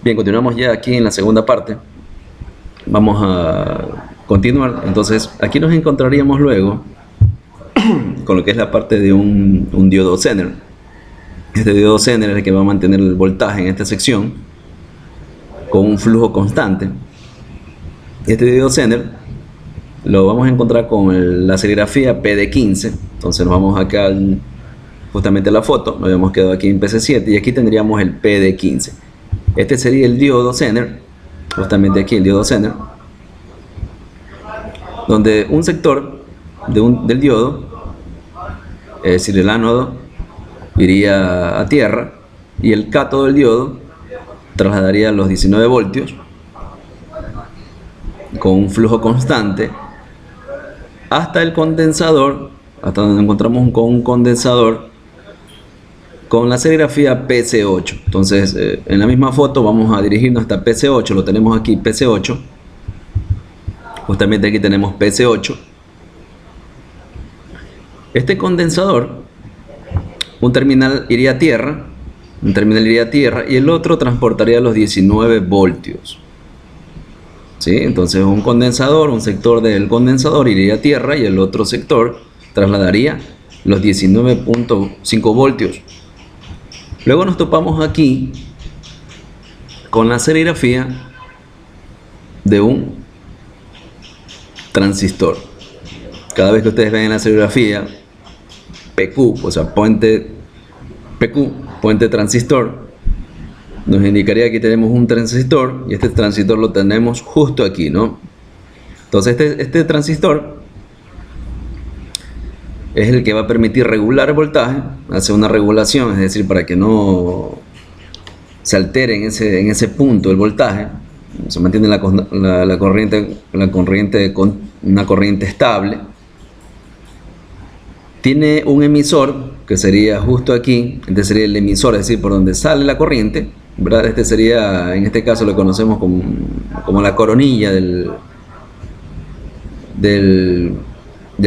Bien, continuamos ya aquí en la segunda parte. Vamos a continuar. Entonces, aquí nos encontraríamos luego con lo que es la parte de un diodo Zener. Este diodo Zener es el que va a mantener el voltaje en esta sección con un flujo constante. Este diodo Zener lo vamos a encontrar con la serigrafía PD15. Entonces nos vamos acá justamente a la foto. Nos habíamos quedado aquí en PC7 y aquí tendríamos el PD15. Este sería el diodo Zener, justamente aquí el diodo Zener, donde un sector del diodo, es decir, el ánodo, iría a tierra y el cátodo del diodo trasladaría los 19 voltios con un flujo constante hasta el condensador, hasta donde encontramos con un condensador con la serigrafía PC8. Entonces, en la misma foto vamos a dirigirnos hasta PC8, lo tenemos aquí, PC8. Justamente aquí tenemos PC8. Este condensador, un terminal iría a tierra, y el otro transportaría los 19 voltios. ¿Sí? Entonces un condensador, un sector del condensador iría a tierra y el otro sector trasladaría los 19.5 voltios. Luego nos topamos aquí con la serigrafía de un transistor. Cada vez que ustedes ven en la serigrafía PQ, o sea, puente transistor, nos indicaría que tenemos un transistor y este transistor lo tenemos justo aquí, ¿no? Entonces este transistor es el que va a permitir regular el voltaje, hacer una regulación, es decir, para que no se altere en ese punto el voltaje, se mantiene la corriente con una corriente estable. Tiene un emisor que sería justo aquí, este sería el emisor, es decir, por donde sale la corriente, ¿verdad? Este sería, en este caso lo conocemos como la coronilla del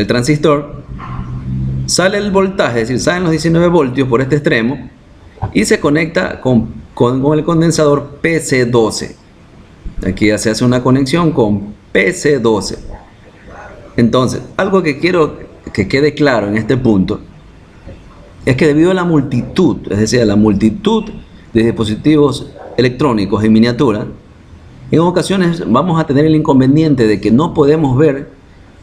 transistor. Sale el voltaje, es decir, salen los 19 voltios por este extremo y se conecta con el condensador PC12. Aquí ya se hace una conexión con PC12. Entonces, algo que quiero que quede claro en este punto es que debido a la multitud, es decir, a la multitud de dispositivos electrónicos en miniatura, en ocasiones vamos a tener el inconveniente de que no podemos ver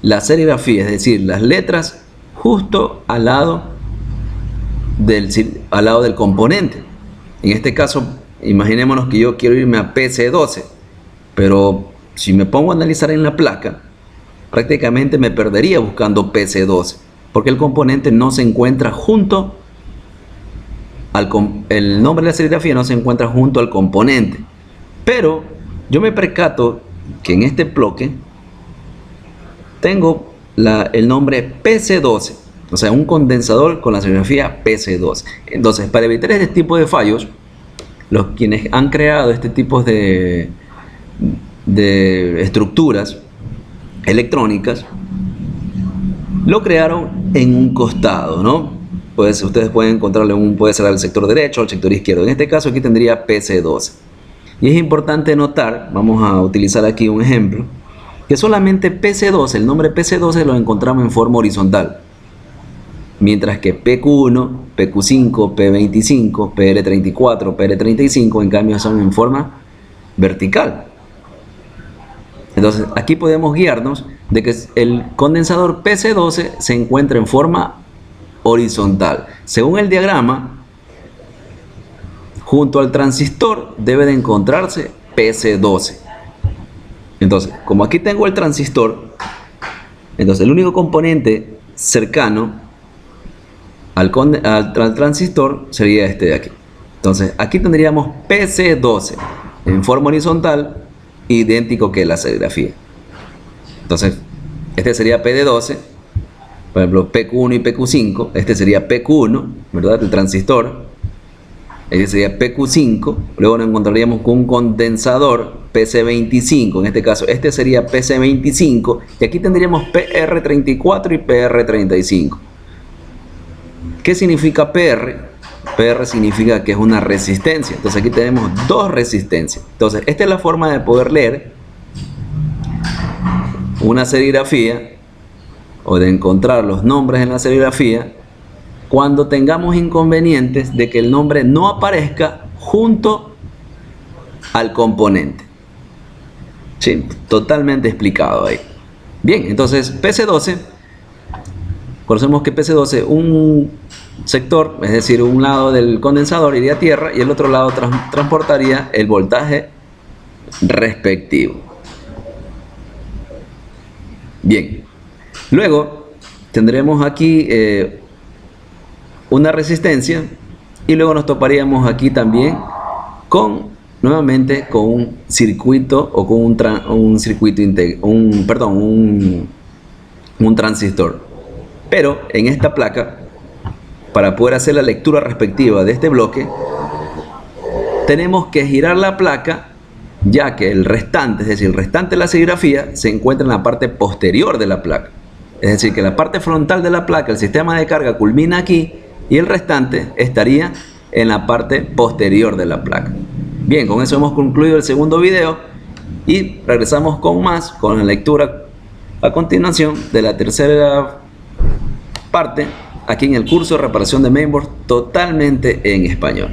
la serigrafía, es decir, las letras justo al lado del componente. En este caso, imaginémonos que yo quiero irme a PC12, pero si me pongo a analizar en la placa, prácticamente me perdería buscando PC12, porque el componente no se encuentra junto el nombre de la serigrafía no se encuentra junto al componente. Pero yo me percato que en este bloque tengo el nombre PC12, o sea, un condensador con la serigrafía PC12. Entonces, para evitar este tipo de fallos, quienes han creado este tipo de estructuras electrónicas lo crearon en un costado, ¿no? Pues ustedes pueden encontrarlo puede ser al sector derecho o al sector izquierdo. En este caso aquí tendría PC12. Y es importante notar, vamos a utilizar aquí un ejemplo, que solamente PC12, el nombre PC12 lo encontramos en forma horizontal, mientras que PQ1, PQ5, P25, PR34, PR35 en cambio son en forma vertical. Entonces aquí podemos guiarnos de que el condensador PC12 se encuentra en forma horizontal. Según el diagrama, junto al transistor debe de encontrarse PC12. Entonces, como aquí tengo el transistor, entonces el único componente cercano al transistor sería este de aquí. Entonces, aquí tendríamos PC12 en forma horizontal, idéntico que la serigrafía. Entonces, este sería PD12. Por ejemplo, PQ1 y PQ5, este sería PQ1, ¿verdad? El transistor. Este sería PQ5. Luego nos encontraríamos con un condensador PC25. En este caso, este sería PC25. Y aquí tendríamos PR34 y PR35. ¿Qué significa PR? PR significa que es una resistencia. Entonces aquí tenemos dos resistencias. Entonces esta es la forma de poder leer una serigrafía o de encontrar los nombres en la serigrafía cuando tengamos inconvenientes de que el nombre no aparezca junto al componente. Sí, totalmente explicado ahí. Bien, entonces PC12, conocemos que PC12, un sector, es decir, un lado del condensador iría a tierra y el otro lado transportaría el voltaje respectivo. Bien, luego tendremos aquí una resistencia y luego nos toparíamos aquí también nuevamente con un circuito o con un circuito un transistor. Pero en esta placa, para poder hacer la lectura respectiva de este bloque, tenemos que girar la placa, ya que el restante, es decir, el restante de la serigrafía se encuentra en la parte posterior de la placa. Es decir, que la parte frontal de la placa, el sistema de carga, culmina aquí y el restante estaría en la parte posterior de la placa. Bien, con eso hemos concluido el segundo video y regresamos con la lectura a continuación de la tercera parte aquí en el curso de reparación de mainboard totalmente en español.